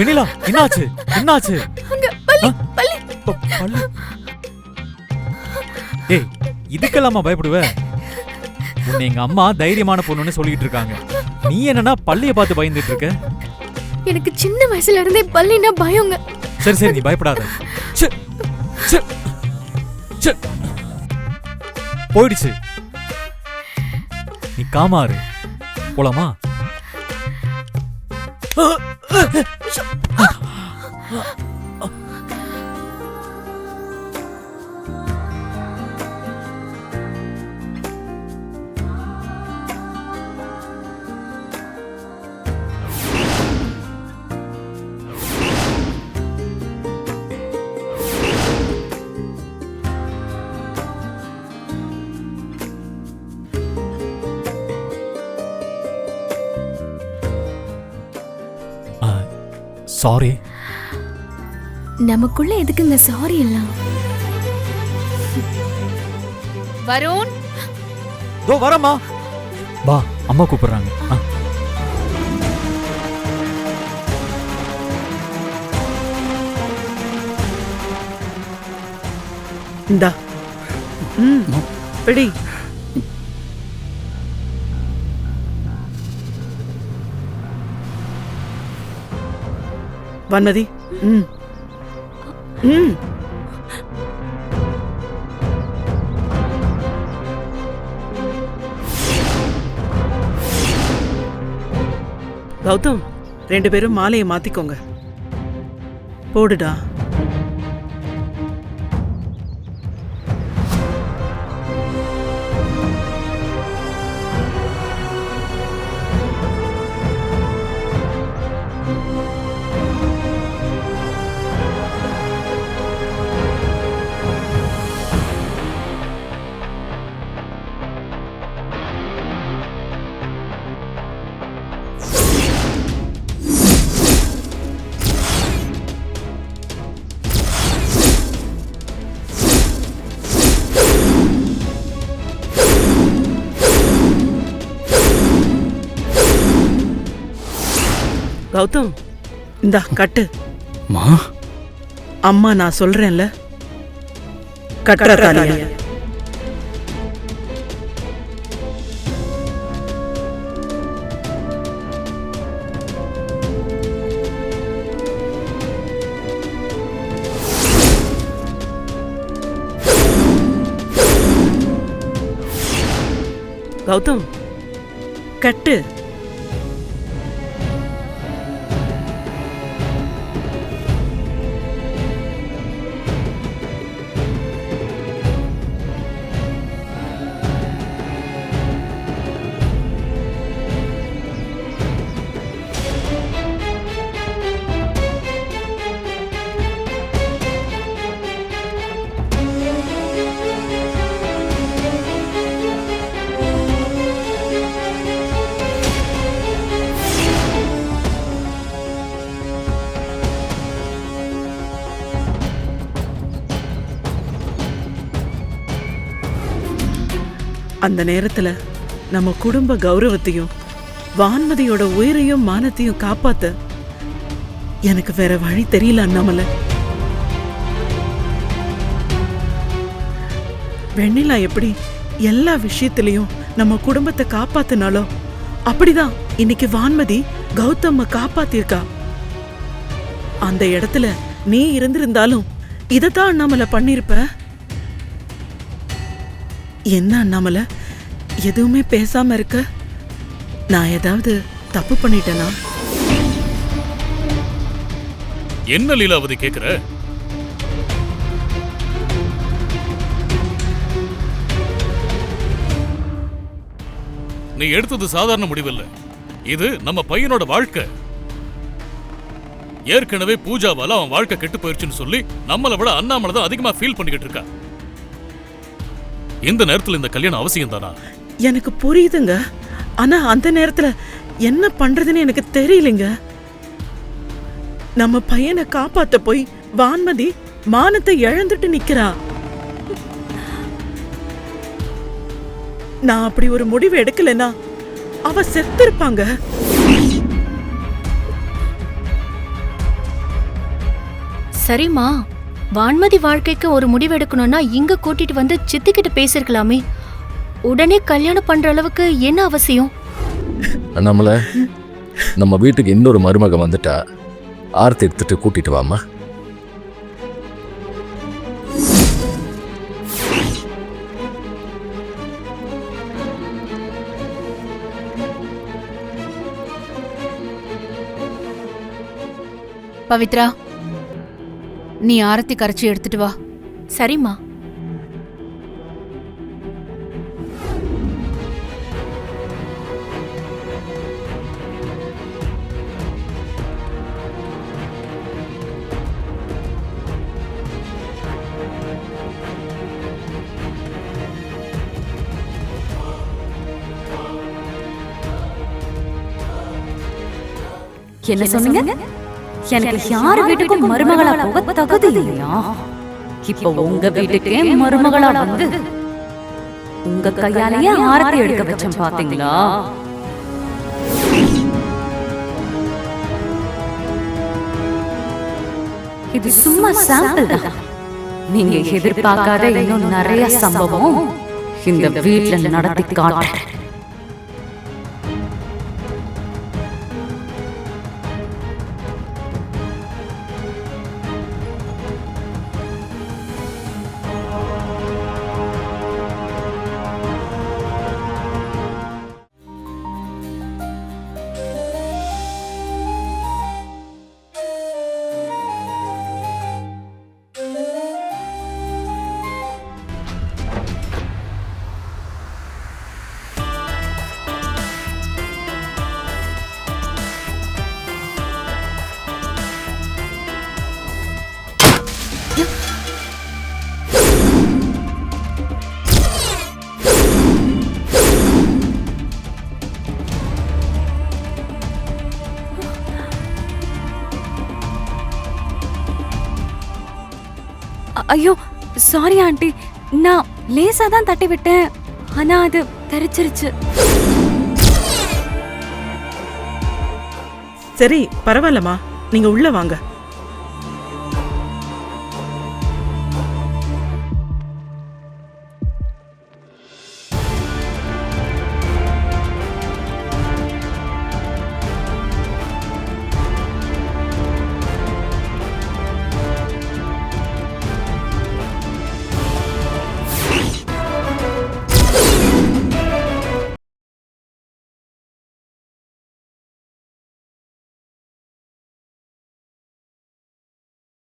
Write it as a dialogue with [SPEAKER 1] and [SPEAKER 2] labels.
[SPEAKER 1] வெண்ணிலா என்னாச்சு என்னாச்சு? ஏய் இதுக்கெல்லாமா பயப்படுவ? உன்னை எங்க அம்மா தைரியமான பொண்ணுன்னு சொல்லிட்டு இருக்காங்க. நீ என்னன்னா பள்ளியை பார்த்து பயந்துட்டு இருக்க?
[SPEAKER 2] எனக்கு சின்ன வயசுல இருந்தே பள்ளினா பயங்க.
[SPEAKER 1] சரி சரி நீ பயப்படாத. போயிடுச்சு. நீ காமாறு. போலாமா? சாரி.
[SPEAKER 2] நமக்குள்ள எதுக்குங்க சாரி எல்லாம்? வருண்
[SPEAKER 1] தோ வரமா. வா அம்மா கூப்பிடுறாங்க.
[SPEAKER 3] இந்தா பிடி. வன்மதி. கௌதம், 2 பேரும் மாலையை மாத்திக்கோங்க. போடுடா. கௌதம், இந்தா கட்டு. அம்மா நான் சொல்றேன்ல, கட்டுற தாலியா. கௌதம் கட்டு. அந்த நேரத்துல நம்ம குடும்ப கௌரவத்தையும் வான்மதியோட உயிரையும் மானத்தையும் காப்பாத்த எனக்கு வேற வழி தெரியல அண்ணாமலை. வெண்ணிலா எப்படி எல்லா விஷயத்திலையும் நம்ம குடும்பத்தை காப்பாத்தினாலோ அப்படிதான் இன்னைக்கு வான்மதி கௌதம்ம காப்பாத்திருக்கா. அந்த இடத்துல நீ இருந்திருந்தாலும் இதத்தான் அண்ணாமலை பண்ணிருப்ப. என்ன அண்ணாமலை எதுவுமே பேசாம இருக்க? நான் ஏதாவது தப்பு பண்ணிட்டேனா?
[SPEAKER 4] என்ன லீலாவதி கேக்குற? நீ எடுத்தது சாதாரண முடிவில்லை. இது நம்ம பையனோட வாழ்க்கை. ஏற்கனவே பூஜாவால அவன் வாழ்க்கை கெட்டு போயிருச்சுன்னு சொல்லி நம்மளை விட அண்ணாமலை தான் அதிகமா ஃபீல் பண்ணிக்கிட்டு இருக்கா. இந்த நேரத்துல இந்த கல்யாணம் அவசியம் தானா?
[SPEAKER 3] எனக்கு புரியுதுங்க. ஆனா அந்த நேரத்துல என்ன பண்றதுன்னு எனக்கு தெரியலங்க. நம்ம பையனை காப்பாத்த போய் வான்மதி மானத்தை இழந்துட்டு நிக்கிறா. நான் அப்படி ஒரு முடிவு எடுக்கலனா அவ செத்து இருப்பாங்க.
[SPEAKER 2] சரிம்மா, வான்மதி வாழ்க்கைக்கு ஒரு முடிவு எடுக்கணும்னா இங்க கூட்டிட்டு வந்து சித்திக்கிட்ட பேசிருக்கலாமே. உடனே கல்யாணம் பண்ற அளவுக்கு என்ன அவசியம்?
[SPEAKER 5] நம்மள நம்ம வீட்டுக்கு இன்னொரு மருமக வந்துட்டா ஆர்த்தி எடுத்துட்டு கூட்டிட்டு வாமா.
[SPEAKER 6] பவித்ரா, நீ ஆரத்தி கரைச்சி எடுத்துட்டு வா.
[SPEAKER 2] சரிம்மா.
[SPEAKER 7] என்ன சொன்னீங்க? எனக்கு யார் வீட்டுக்கும் மருமகளா போக தகுதி இல்லையா? இப்போ உங்க வீட்டுக்கே மருமகளா வந்து உங்க கையாலேயே ஆரத்தி எடுக்க வச்சேன் பாத்தீங்களா? இது சும்மா சாம்பிள் தான். நீங்க எதிர்பார்க்காத இன்னும் நிறைய சம்பவம் இந்த வீட்டுல நடத்தி காட்டுறேன். ஐயோ சாரி ஆண்டி, நான் லேசா தான் தட்டி விட்டேன். ஆனா அது தெரிச்சிருச்சு.
[SPEAKER 3] சரி பரவாயில்லம்மா, நீங்க உள்ள வாங்க.